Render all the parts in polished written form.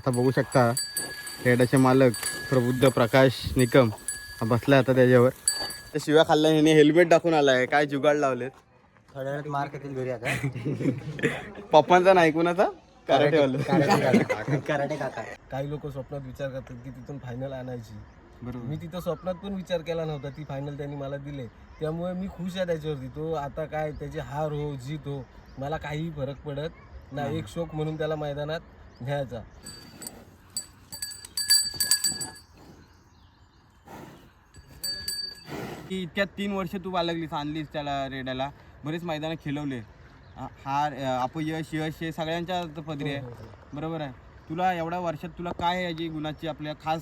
आता बघू शकता रेड्याचे मालक प्रबुद्ध प्रकाश निकम हा बसलाय आता त्याच्यावर. त्या शिव्या खाल्ल्या ह्याने हेल्मेट टाकून आलाय. काय जुगाड लावलेत. थोड्या वेळात मार खातील घरी आता. पप्पांचा नाही कुणाचा कराटेवालं. कराटे काका. काही लोक स्वप्नात विचार करतात की तिथून फायनल आणायची. बरोबर. मी तिथं स्वप्नात पण विचार केला नव्हता. ती फायनल त्यांनी मला दिले, त्यामुळे मी खुश आहे त्याच्यावरती. तो आता काय त्याची हार हो जीत हो मला काही फरक पडत ना. एक शौक म्हणून त्याला मैदानात न्यायचा. इतक्या 3 वर्ष तू बाळगलीस आणलीस त्याला रेड्याला. बरेच मैदानं खेळवले. हार अपयश यश हे सगळ्यांच्या पदरी आहे. बरोबर आहे. तुला एवढ्या वर्षात तुला काय याची गुणाची आपल्या खास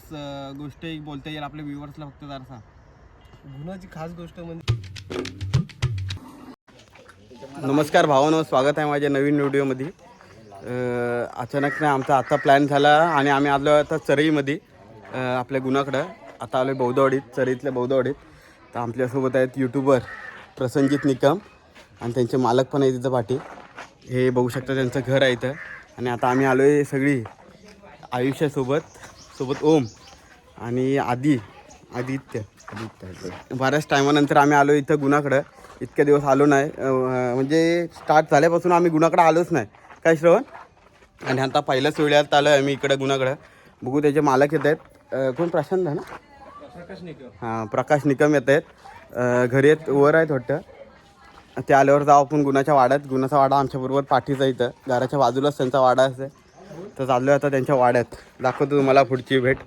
गोष्ट बोलता येईल आपल्या व्ह्युअर्सला फक्त जरा सांग. गुणाची खास गोष्ट म्हणजे नमस्कार भावांनो, स्वागत आहे माझ्या नवीन व्हिडिओमध्ये. अचानक नाही आमचा आता प्लॅन झाला आणि आम्ही आलो आता चरईमध्ये आपल्या गुणाकडं. आता आलो बौद्धवाडीत, चरईतल्या बौद्धवाडीत. तर आमच्यासोबत आहेत यूट्यूबर प्रसंजित निकम आणि त्यांचे मालक पण आहे तिथं पाठी. हे बघू शकता त्यांचं घर आहे इथं. आणि आता आम्ही आलो आहे सगळी आयुष्यासोबत ओम आणि आदित्य. बऱ्याच टायमानंतर आम्ही आलो इथं गुणाकडं. इतक्या दिवस आलो नाही, म्हणजे स्टार्ट झाल्यापासून आम्ही गुणाकडं आलोच नाही. काय श्रवण? आणि आता पहिल्याच वेळेत आलो आहे आम्ही इकडं गुणाकडं. बघू त्याचे मालक येत आहेत. कोण प्रशांत आहे ना? प्रकाश निकम. हां, प्रकाश निकम येत आहेत. घरी आहेत, वर आहेत वाटतं. ते आल्यावर जाऊ आपण गुणाच्या वाड्यात. गुणाचा वाडा आमच्याबरोबर पाठीचा इथं घराच्या बाजूलाच त्यांचा वाडा असेल. तर चाललो आता त्यांच्या वाड्यात. दाखवतो तुम्हाला पुढची भेट.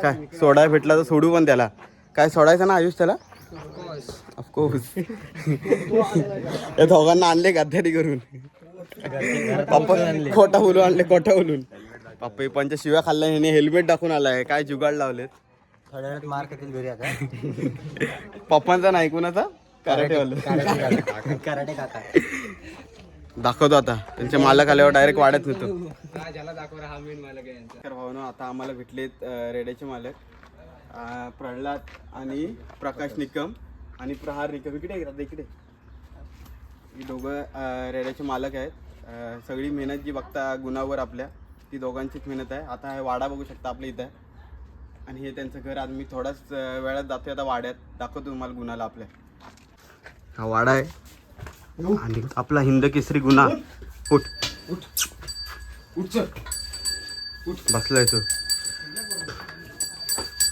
काय सोडाय भेटला तर सोडू पण त्याला. काय सोडायचं ना आयुष त्याला? ऑफकोर्स. या दोघांना आणले गद्दारी करून. पप्पा खोटा बोलून आणले, खोटा बोलून. पप्पा पंच्या शिव्या खाल्ल्या ह्याने हेल्मेट टाकून आलाय. काय जुगाड लावलेत. थोड्या वेळात मार खातील घरी आता. पप्पांचा नाही कुणाचा कराटेवालं. कराटे काका. दाखवतो आता त्यांचे मालक आल्यावर डायरेक्ट वाड्यात नेतो. भावनो आता आम्हाला भेटलेत रेड्याचे मालक प्रल्हाद आणि प्रकाश निकम आणि प्रहार निकम. इकडे ही दोघं रेड्याचे मालक आहेत. सगळी मेहनत जी बघता गुणावर आपल्या ती दोघांचीच मेहनत आहे. आता हे वाडा बघू शकता आपल्या इथं आणि हे त्यांचं घर. आज मी थोड्याच वेळात जातो आता वाड्यात. दाखवतो तुम्हाला गुणाला आपल्या. हा वाडा आहे आणि आपला हिंद केसरी गुन्हा. बसलाय तो.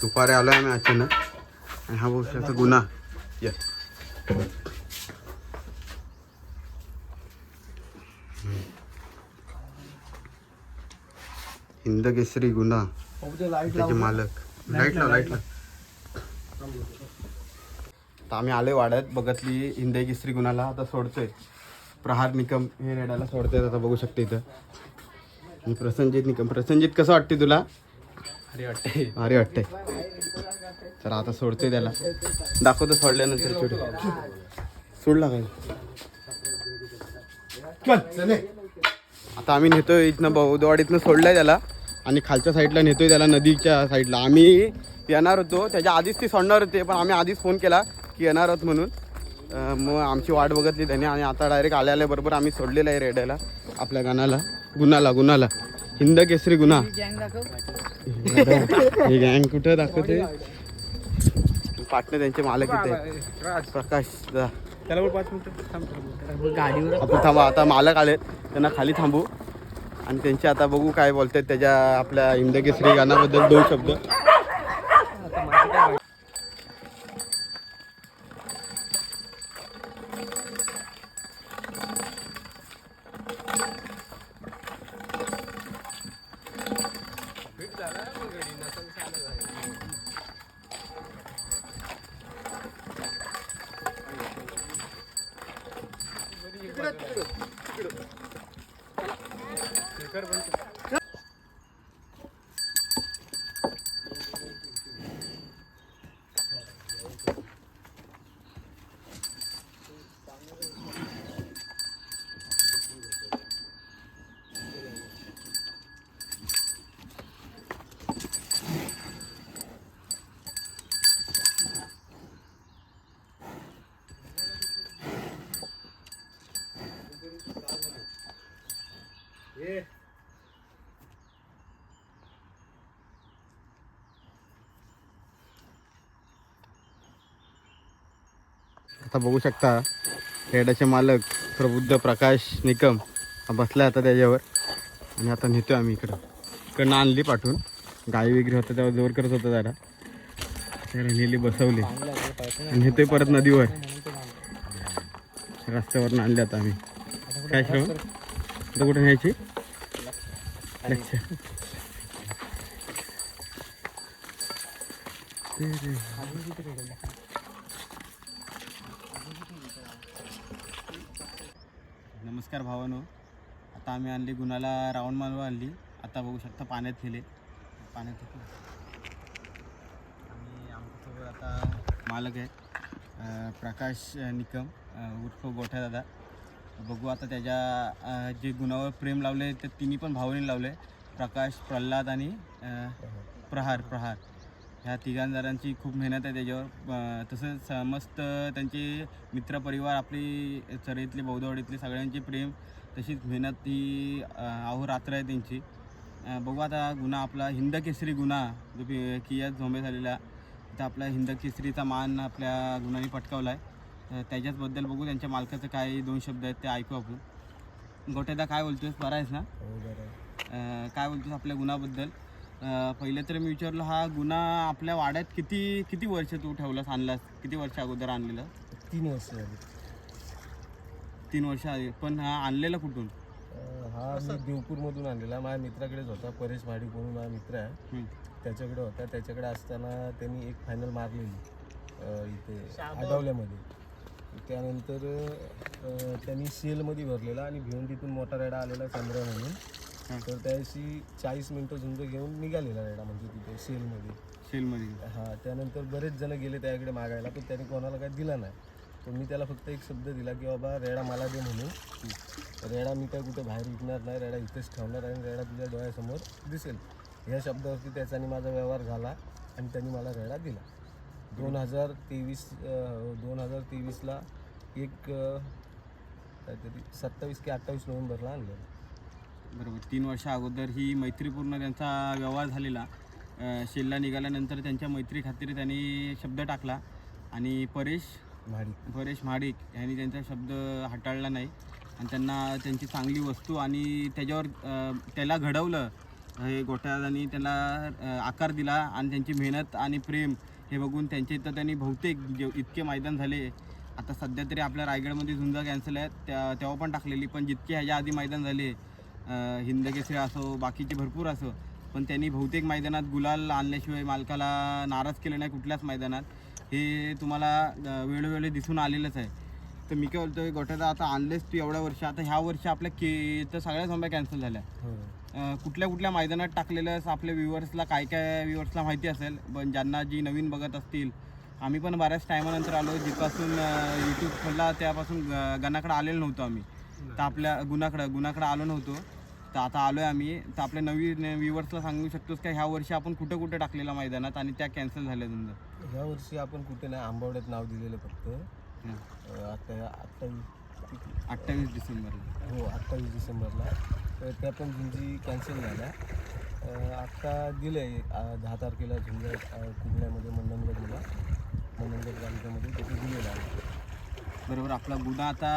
दुपारी आलोय आम्ही अचानक आणि हा बघू शकतो गुन्हा. हिंद केसरी गुन्हा त्याचे मालक. लाईट लाव. तर आम्ही आलोय वाड्यात. बघतली हिंद केसरी गुन्हाला आता सोडतोय. प्रहार निकम हे रेड्याला सोडतोय आता बघू शकते इथं. आणि प्रसंजित निकम. प्रसंजित कसं वाटते तुला? भारी वाटते. चला आता सोडतोय त्याला. दाखवतो सोडल्यानंतर. सोडला काय आता आम्ही नेतोय इथनं बौद्धवाडीतनं. सोडलाय त्याला आणि खालच्या साईडला नेतोय त्याला, नदीच्या साईडला. आम्ही येणार होतो त्याच्या आधीच ती सोडणार होते, पण आम्ही आधीच फोन केला की येणार आहोत म्हणून. मग आमची वाट बघतली त्याने आणि आता डायरेक्ट आल्याबरोबर आम्ही सोडलेलं आहे रेड्याला आपल्या गुणाला. हिंद केसरी गुन्हा. हे गँग कुठं दाखवते? पाटणे त्यांचे मालक इथे प्रकाश. त्याला 5 मिनिटं गाडीवर आपण थांबा. आता मालक आलेत, त्यांना खाली थांबू आणि त्यांचे आता बघू काय बोलतात त्याच्या आपल्या हिंद केसरी गाण्याबद्दल 2 शब्द. आता बघू शकता रेड्याचे मालक प्रबुद्ध प्रकाश निकम हा बसला आता त्याच्यावर आणि आता नेतो आम्ही इकडं आणली पाठवून. गाई वगैरे होतं तेव्हा जोर करत होतं जरा, त्याला नेली बसवली आणि नेतोय परत नदीवर. रस्त्यावरून आणले आता आम्ही. काय श्रवण आता कुठे न्यायची? अच्छा नमस्कार भावानो. आता आम्ही आणली गुणाला रावण मालवा आणली. आता बघू शकता पाण्यात गेले आणि आमच्यासोबत आता मालक आहे प्रकाश निकम उर्फ गोठ्या दादा. बघू आता त्याच्या जे गुणावर प्रेम लावले ते तिन्ही पण भावाने लावले, प्रकाश, प्रल्हाद आणि प्रहार. ह्या तिघांजणांची खूप मेहनत आहे त्याच्यावर. तसंच समस्त त्यांचे मित्रपरिवार, आपली चरेतले बौद्धवाडीतले सगळ्यांचे प्रेम, तशीच मेहनत ही अहोरात्र आहे त्यांची. बघू आता गुन्हा आपला हिंद केसरी गुन्हा जो किया झोंबे झालेला, तर आपला हिंद केसरीचा मान आपल्या गुन्हाने पटकावला आहे. त्याच्याचबद्दल बघू त्यांच्या मालकाचं काय 2 शब्द आहेत ते ऐकू आपण. गोट्यादा काय बोलतोस? बरा आहेस ना? काय बोलतोस आपल्या गुन्हाबद्दल? पहिले तर मी विचारलं, हा गुन्हा आपल्या वाड्यात किती वर्ष तू ठेवलास, आणलास? किती वर्ष अगोदर आणलेलं? 3 वर्ष झाली. 3 वर्ष आधी. पण हा आणलेला कुठून? हा मी देवपूरमधून आणलेला. माझ्या मित्राकडेच होता, परेश महाडिक म्हणून माझा मित्र आहे, त्याच्याकडे होता. त्याच्याकडे असताना त्यांनी एक फायनल मारलेली इथे आडवल्यामध्ये. त्यानंतर त्यांनी सेलमध्ये भरलेला आणि भिवंडीतून मोठा रेडा आलेला चंद्र म्हणून. तर त्याशी 40 मिनटं झुंज घेऊन निघालेला रेडा, म्हणजे तिथे सेलमध्ये. हां, त्यानंतर बरेच जण गेले त्याकडे मागायला, पण त्याने कोणाला काही दिला नाही. तर मी त्याला फक्त एक शब्द दिला की बाबा रेडा मला दे म्हणून. रेडा मी काय कुठे बाहेर विकणार नाही, रेडा इथेच ठेवणार आणि रेडा तुझ्या डोळ्यासमोर दिसेल. ह्या शब्दावरती त्याचा आणि माझा व्यवहार झाला आणि त्यांनी मला रेडा दिला. 2023ला एक काहीतरी 27 की 28 नोव्हेंबरला आणलेलं. बरोबर. 3 वर्ष अगोदर ही मैत्रीपूर्ण त्यांचा व्यवहार झालेला. शेलला निघाल्यानंतर त्यांच्या मैत्री खातीर त्यांनी शब्द टाकला आणि परेश महाडिक यांनी त्यांचा शब्द हाताळला नाही आणि त्यांना त्यांची चांगली वस्तू आणि त्याच्यावर त्याला घडवलं. हे गोठ्यादानी त्याला आकार दिला आणि त्यांची मेहनत आणि प्रेम हे बघून त्यांच्या इथं त्यांनी बहुतेक इतके मैदान झाले. आता सध्या तरी आपल्या रायगडमध्ये झुंजा कॅन्सल आहेत, तेव्हा पण टाकलेली, पण जितके ह्याच्या आधी मैदान झाले हिंदकेसरी असो, बाकीचे भरपूर असो, पण त्यांनी बहुतेक मैदानात गुलाल आणल्याशिवाय मालकाला नाराज केलं नाही कुठल्याच मैदानात. हे तुम्हाला वेळोवेळी दिसून आलेलंच आहे. तर मी काय बोलतोय, गोठ्याचा आता आणलेच तू एवढ्या वर्ष, आता ह्या वर्षी आपल्या तर सगळ्या झोंब्या कॅन्सल झाल्या. कुठल्या मैदानात टाकलेलं आपल्या व्ह्युअर्सला काय व्ह्युअर्सला माहिती असेल, पण ज्यांना जी नवीन बघत असतील, आम्ही पण बऱ्याच टायमानंतर आलो, जिथपासून यूट्यूब खोलला त्यापासून गणाकडे आलेलो नव्हतो आम्ही. तर आपल्या गुणाकडं आलो नव्हतो, तर आता आलो आहे आम्ही. तर आपल्या नवीन व्ह्युअर्सला सांगू शकतोस का ह्या वर्षी आपण कुठं टाकलेल्या मैदानात आणि त्या कॅन्सल झाल्या समजा? ह्या वर्षी आपण कुठे नाही, आंबवड्यात नाव दिलेलं फक्त. आता 28 डिसेंबरला. हो, 28 डिसेंबरला. तर त्या पण झुंजी कॅन्सल झाल्या. आत्ता दिलं आहे 10 तारखेला झुंजा कुंभल्यामध्ये मंडणगड तालुक्यामध्ये तिथे दिलेला आहे. बरोबर. आपला गुन्हा आता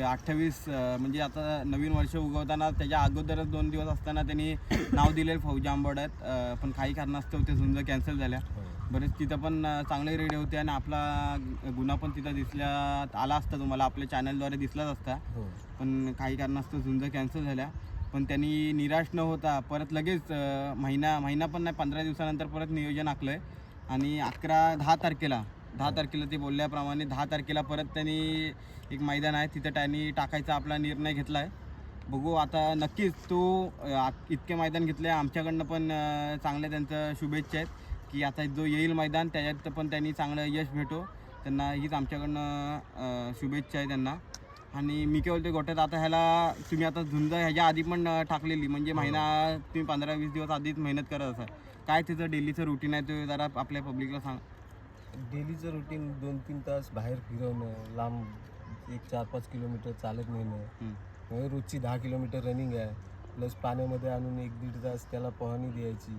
28 म्हणजे आता नवीन वर्ष उगवताना त्याच्या अगोदरच 2 दिवस असताना त्यांनी नाव दिलेलं फौजी आंबवड्यात, पण काही कारणास्तव ते झुंज कॅन्सल झाल्या. बरेच तिथं पण चांगले रेडे होते आणि आपला गुन्हा पण तिथं आला असता, तुम्हाला आपल्या चॅनलद्वारे दिसलाच असता, पण काही कारणास्तव झुंज कॅन्सल झाल्या. पण त्यांनी निराश न होता परत लगेच महिना पण नाही, 15 दिवसानंतर परत नियोजन आखलं आहे आणि 10 तारखेला ते बोलल्याप्रमाणे 10 तारखेला परत त्यांनी एक मैदान आहे तिथं त्यांनी टाकायचा आपला निर्णय घेतला आहे. बघू आता नक्कीच तो इतके मैदान घेतले, आमच्याकडनं पण चांगल्या त्यांचं शुभेच्छा आहेत की आता जो येईल मैदान त्याच्यात पण त्यांनी चांगलं यश भेटो, त्यांना हीच आमच्याकडनं शुभेच्छा आहे त्यांना. आणि मी काय बोलतो गोट्यात, आता ह्याला तुम्ही आता झुंज ह्याच्या आधी पण टाकलेली, म्हणजे महिना तुम्ही 15-20 दिवस आधीच मेहनत करत असाल, काय तिचं डेलीचं रुटीन आहे ते जरा आपल्या पब्लिकला सांग. डेलीचं रुटीन 2-3 तास बाहेर फिरवणं, लांब 1-4-5 किलोमीटर चालत नेणं, म्हणजे रोजची 10 किलोमीटर रनिंग आहे, प्लस पाण्यामध्ये आणून 1-1.5 तास त्याला पोहणी द्यायची,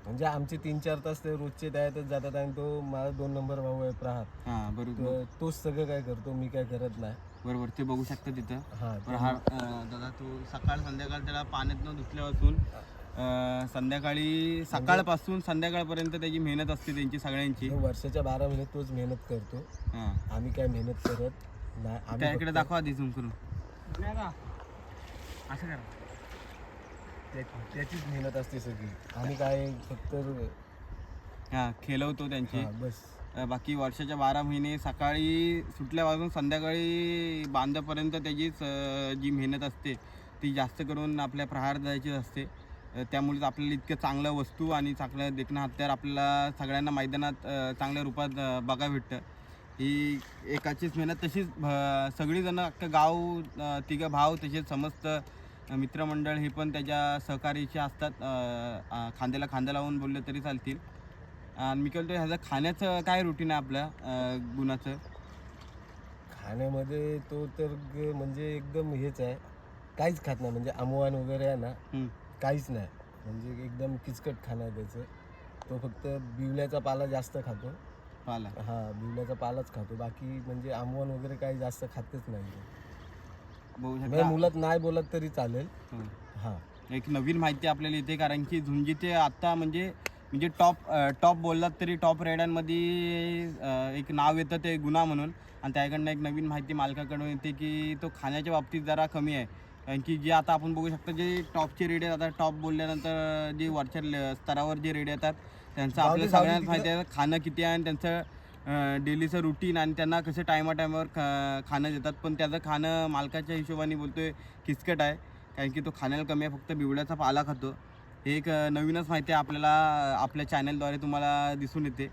म्हणजे आमचे 3-4 तास ते रोजचे त्यातच जातात आणि तो माझा 2 नंबर भाऊ आहे प्रहार. हां बरोबर तोच सगळं काय करतो, मी काय करत नाही. बरोबर ते बघू शकता तिथं. हा पण हा दादा तो सकाळ संध्याकाळ त्याला पाण्यात न धुतल्यापासून संध्याकाळी सकाळपासून संध्याकाळपर्यंत त्याची मेहनत असते त्यांची सगळ्यांची. वर्षाच्या 12 महिने तोच मेहनत करतो. हां आम्ही काय मेहनत करत नाही. आम्ही त्याकडे दाखवा आधी झूम करून असं करा. त्याचीच मेहनत असते सगळी. आम्ही काय फक्त हां खेळवतो त्यांची. बस बाकी वर्षाच्या 12 महिने सकाळी सुटल्यापासून संध्याकाळी बांधपर्यंत त्याचीच जी मेहनत असते ती जास्त करून आपल्या प्रहार द्यायचीच असते. त्यामुळेच आपल्याला इतकं चांगलं वस्तू आणि चांगलं देखणं हत्यार आपल्याला सगळ्यांना मैदानात चांगल्या रूपात बघायला भेटतं. ही एकाचीच मेहनत तशीच सगळीजणं अख्खं गाव तिघं भाव तसेच समस्त मित्रमंडळ हे पण त्याच्या सहकार्याचे असतात. खांद्याला खांदा लावून बोलले तरी चालतील. आणि मी कळतो ह्याचं खाण्याचं काय रुटीन आहे आपल्या गुणाचं? खाण्यामध्ये तो तर म्हणजे एकदम हेच आहे, काहीच खात नाही. म्हणजे आमवान वगैरे आहे ना, काहीच नाही. म्हणजे एकदम किचकट खाणं आहे त्याचं. तो फक्त बिवल्याचा पाला जास्त खातो. पाला बिवल्याचा पालाच खातो. बाकी म्हणजे आमवान वगैरे काही जास्त खातच नाही. बघू म्हणजे शकता. मुलात नाही बोलत तरी चालेल. हां एक नवीन माहिती आपल्याला येते कारण की झुंजीचे आत्ता म्हणजे टॉप बोललात तरी टॉप रेड्यांमध्ये एक नाव येतं ते गुन्हा म्हणून. आणि त्याकडनं एक नवीन माहिती मालकाकडून येते की तो खाण्याच्या बाबतीत जरा कमी आहे. कारण की जे आता आपण बघू शकतो जे टॉपचे रेडे आता टॉप बोलल्यानंतर जे वरच्या स्तरावर जे रेडे येतात त्यांचं आपल्याला सगळ्यांना माहिती आहे खाणं किती आहे आणि त्यांचं डेलीचं रुटीन आणि त्यांना कसं टायमावर खाणं देतात. पण त्याचं खाणं मालकाच्या हिशोबाने बोलतोय किचकट आहे कारण की तो खाण्याला कमी आहे, फक्त बिवड्याचा पाला खातो. हे एक नवीनच माहिती आपल्याला आपल्या चॅनलद्वारे तुम्हाला दिसून येते.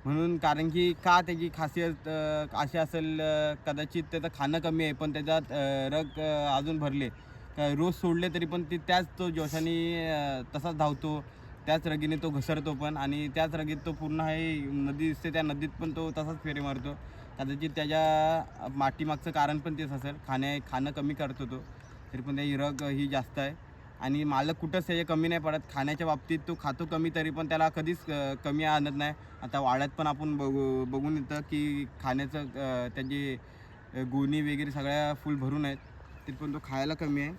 म्हणून कारण की का त्याची खासियत अशी असेल कदाचित त्याचं खाणं कमी आहे पण त्याच्यात रग अजून भरले रोज सोडले तरी पण त्याच तो जोशाने तसाच धावतो, त्याच रगीने तो घसरतो पण आणि त्याच रगीत तो पूर्ण आहे नदी दिसते त्या नदीत पण तो तसाच फेरी मारतो. कदाचित त्याच्या माठीमागचं कारण पण तेच असेल, खाणं कमी करतो तो तरी पण त्याची रग ही जास्त आहे. आणि मालक कुठंच त्याचे कमी नाही पडत खाण्याच्या बाबतीत. तो खातो कमी तरी पण त्याला कधीच कमी आणत नाही. आता वाड्यात पण आपण बघून येतं की खाण्याचं त्याचे गुणी वगैरे सगळ्या फुल भरून आहेत तरी पण तो खायला कमी आहे.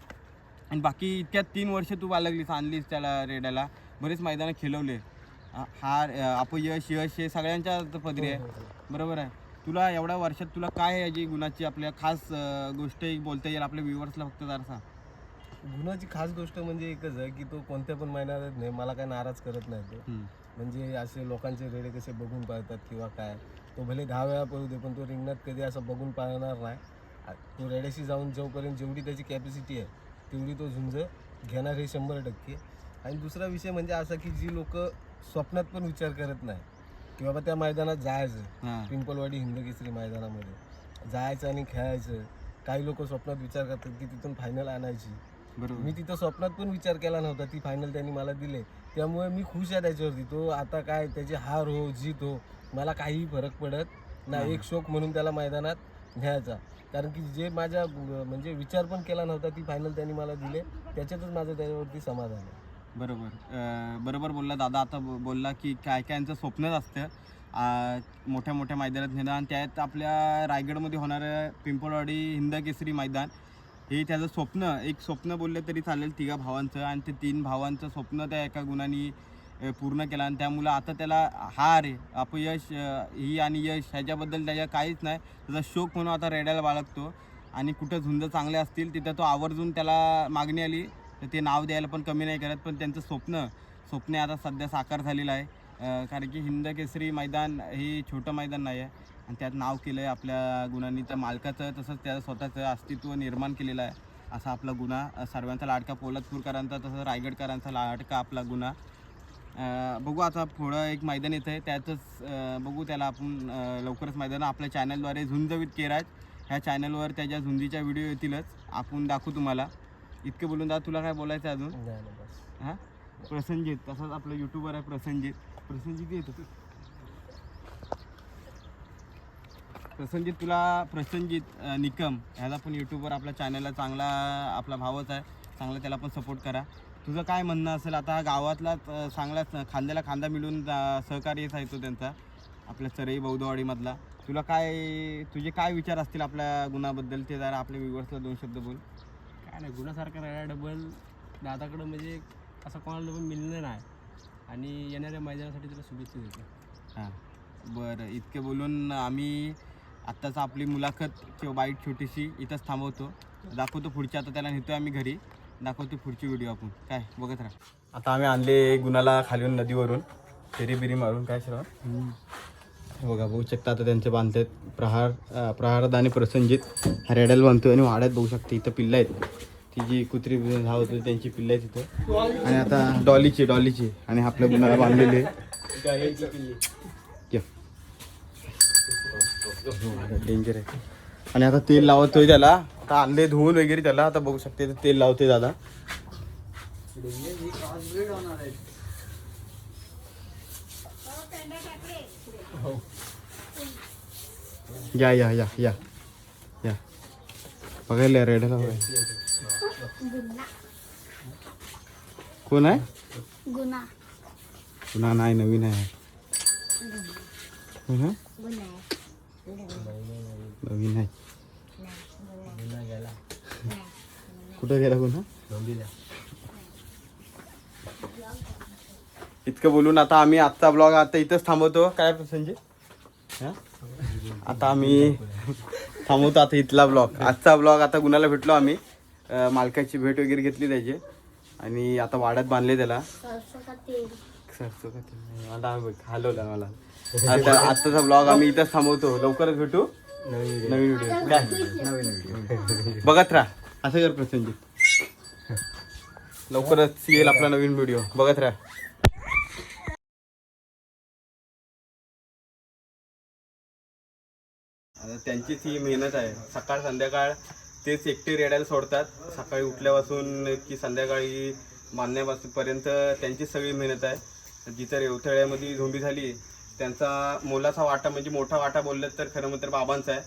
आणि बाकी इतक्या 3 वर्ष तू बाळगलीस आणलीस त्याला रेड्याला, बरेच मैदानं खेळवले. अपयश यश हे सगळ्यांच्या पदरी आहे बरोबर आहे. तुला एवढ्या वर्षात तुला काय याची गुणाची आपल्या खास गोष्ट एक बोलता येईल आपल्या व्ह्युअर्सला फक्त जरासा? गुणाची खास गोष्ट म्हणजे एकच आहे की तो कोणत्या पण महिन्यात नाही मला काय नाराज करत नाही तो. म्हणजे असे लोकांचे रेडे कसे बघून पाळतात किंवा काय, तो भले 10 वेळा पळू दे पण तो रिंगणात कधी असं बघून पाळणार नाही. तो रेड्याशी जाऊन जोपर्यंत जेवढी त्याची कॅपॅसिटी आहे तेवढी तो झुंज घेणार हे 100%. आणि दुसरा विषय म्हणजे असा की जी लोक स्वप्नात पण विचार करत नाही की बाबा त्या मैदानात जायचं, पिंपलवाडी हिंदकेसरी मैदानामध्ये जायचं आणि खेळायचं. काही लोक स्वप्नात विचार करतात की तिथून फायनल आणायची. बरोबर. मी तिथं स्वप्नात पण विचार केला नव्हता, ती फायनल त्यांनी मला दिले त्यामुळे मी खुश आहे त्याच्यावरती. तो आता काय त्याची हार हो जीत हो मला काहीही फरक पडत नाही. एक शौक म्हणून त्याला मैदानात न्यायचा. कारण की जे माझ्या म्हणजे विचार पण केला नव्हता ती फायनल त्यांनी मला दिले, त्याच्यातच माझं त्याच्यावरती समाधान आहे. बरोबर बोलला दादा. आता बोलला की काय कायांचं स्वप्नच असतं मोठ्या मोठ्या मैदानात नेणं आणि त्यात आपल्या रायगडमध्ये होणारं पिंपळवाडी हिंदकेसरी मैदान हे त्याचं स्वप्न बोलले तरी चालेल तिघा भावांचं. आणि ते 3 भावांचं स्वप्न त्या एका गुणाने पूर्ण केलं आणि त्यामुळं आता त्याला हार आहे अपयश ही आणि यश ह्याच्याबद्दल त्याच्या काहीच नाही. त्याचा शौक म्हणून आता रेड्याला बाळगतो आणि कुठं झुंज चांगले असतील तिथं तो आवर्जून त्याला मागणी आली तर ते नाव द्यायला पण कमी नाही करत. पण त्यांचं स्वप्न आता सध्या साकार झालेलं आहे. कारण की हिंदकेसरी मैदान हे छोटं मैदान नाही आहे आणि त्यात नाव केलं आहे आपल्या गुणांनी. त्या मालकाचं तसंच त्याचं स्वतःचं अस्तित्व निर्माण केलेलं आहे. असा आपला गुन्हा सर्वांचा लाडका पोलादपूरकरांचा तसंच रायगडकरांचा लाडका आपला गुन्हा. बघू आता पुढं एक मैदान येतं आहे त्यातच बघू त्याला आपण लवकरच मैदान आपल्या चॅनलद्वारे झुंज विथ केराज ह्या चॅनलवर त्याच्या झुंजीच्या व्हिडिओ येतीलच, आपण दाखवू तुम्हाला. इतकं बोलून दादा तुला काय बोलायचं आहे अजून? हां प्रसंजित तसंच आपलं यूट्यूबर आहे प्रसंजित येतो प्रसंजित निकम ह्याला पण यूट्यूबवर आपल्या चॅनलला चांगला आपला भावच आहे, चांगला त्याला पण सपोर्ट करा. तुझं काय म्हणणं असेल आता गावातला चांगला खांद्याला खांदा मिळून सहकार्यच आहे तो त्यांचा आपल्या चरई बौद्धवाडीमधला. तुला काय तुझे काय विचार असतील आपल्या गुणाबद्दल ते जरा आपल्या व्ह्यूअर्सला 2 शब्द बोल. काय नाही गुणासारखा रायडा डबल दादाकडं म्हणजे असं कोणाला डबल मिळणं नाही आणि येणाऱ्या मैदानासाठी त्याला शुभेच्छा देतो. हां बरं, इतके बोलून आम्ही आत्ताच आपली मुलाखत किंवा बाईट छोटीशी इथंच थांबवतो. दाखवतो पुढची, आता त्याला नेतो आम्ही घरी, दाखवतो पुढची व्हिडिओ आपण काय बघत राहा. आता आम्ही आणले गुणाला खालीून नदीवरून फेरी बिरी मारून काय सर बघा बघू शकता. आता त्यांचे बांधतात प्रहारद आणि प्रसंजित हा रेड्याला बांधतो आणि वाड्यात बघू शकते इथं पिल्लं आहेत. ती जी कुत्री धावत होती त्यांची पिल्लं आहेत इथं. आणि आता डॉलीची आणि आपल्या गुणाला बांधलेली डेंजर आहे. आणि आता तेल लावतोय त्याला, आता आणले धुवून वगैरे त्याला. आता बघू शकते तेल लावतोय दादा. या या या या या बघायला रेड्याला कोण आहे? गुन्हा नाही, नवीन आहे. नवीन आहे. कुठं गेला गुन्हा? इतकं बोलून आता आम्ही आजचा ब्लॉग आता इथंच थांबवतो. काय संजय हां आता आम्ही थांबवतो आता इथला ब्लॉग. आजचा ब्लॉग आता गुणाला भेटलो आम्ही, मालकाची भेट वगैरे घेतली त्याची आणि आता वाड्यात बांधले त्याला. मला हलवला मला. आता आत्ताचा ब्लॉग आम्ही इथंच थांबवतो. लवकरच भेटू नवीन व्हिडिओ. काय नवीन व्हिडिओ बघत राहा. असं कर प्रसंजित, लवकरच येईल आपला नवीन व्हिडिओ. बघत राहा. आता त्यांचीच ही मेहनत आहे. सकाळ संध्याकाळ तेच एकटे रेड्याला सोडतात. सकाळी उठल्यापासून की संध्याकाळी बांधण्यापासूनपर्यंत त्यांची सगळी मेहनत आहे. जिथं रेवतळ्यामध्ये झोंबी झाली त्यांचा मोलाचा वाटा म्हणजे मोठा वाटा बोललं तर खरं तर बाबांचा आहे.